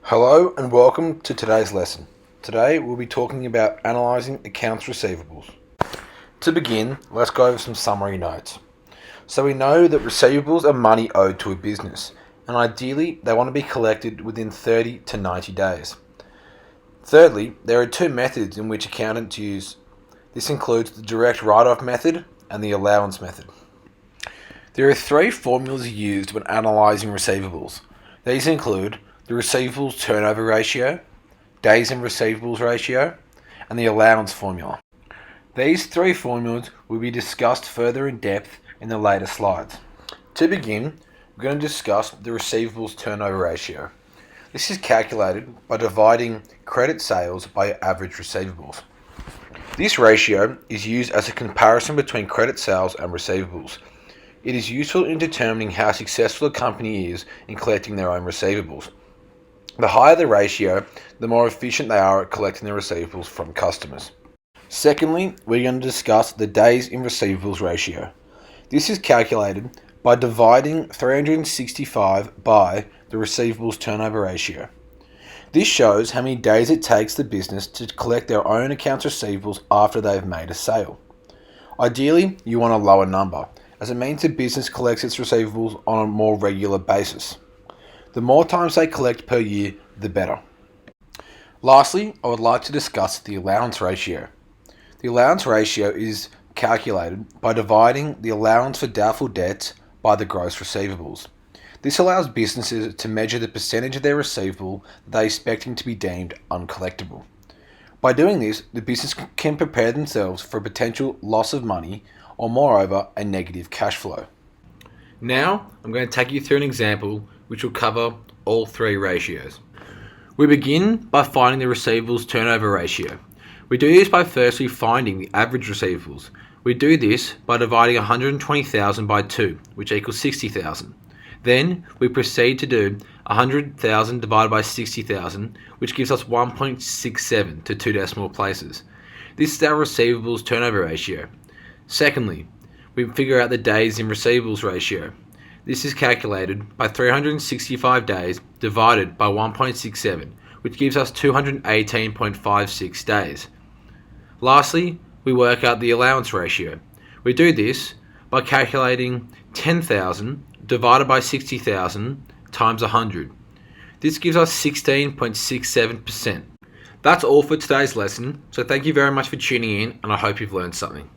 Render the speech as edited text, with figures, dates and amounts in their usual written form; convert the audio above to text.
Hello and welcome to today's lesson. Today we'll be talking about analysing accounts receivables. To begin, let's go over some summary notes. So we know that receivables are money owed to a business, and ideally they want to be collected within 30 to 90 days. Thirdly, there are two methods in which accountants use. This includes the direct write-off method and the allowance method. There are three formulas used when analysing receivables. These include the receivables turnover ratio, days in receivables ratio, and the allowance formula. These three formulas will be discussed further in depth in the later slides. To begin, we're going to discuss the receivables turnover ratio. This is calculated by dividing credit sales by average receivables. This ratio is used as a comparison between credit sales and receivables. It is useful in determining how successful a company is in collecting their own receivables. The higher the ratio, the more efficient they are at collecting the receivables from customers. Secondly, we're going to discuss the days in receivables ratio. This is calculated by dividing 365 by the receivables turnover ratio. This shows how many days it takes the business to collect their own accounts receivables after they've made a sale. Ideally, you want a lower number, as it means the business collects its receivables on a more regular basis. The more times they collect per year, the better. Lastly, I would like to discuss the allowance ratio. The allowance ratio is calculated by dividing the allowance for doubtful debts by the gross receivables. This allows businesses to measure the percentage of their receivable that they are expecting to be deemed uncollectible. By doing this, the business can prepare themselves for a potential loss of money or, moreover, a negative cash flow. Now, I'm going to take you through an example which will cover all three ratios. We begin by finding the receivables turnover ratio. We do this by firstly finding the average receivables. We do this by dividing 120,000 by 2, which equals 60,000. Then we proceed to do 100,000 divided by 60,000, which gives us 1.67 to 2 decimal places. This is our receivables turnover ratio. Secondly, we figure out the days in receivables ratio. This is calculated by 365 days divided by 1.67, which gives us 218.56 days. Lastly, we work out the allowance ratio. We do this by calculating 10,000 divided by 60,000 times 100. This gives us 16.67%. That's all for today's lesson, so thank you very much for tuning in, and I hope you've learned something.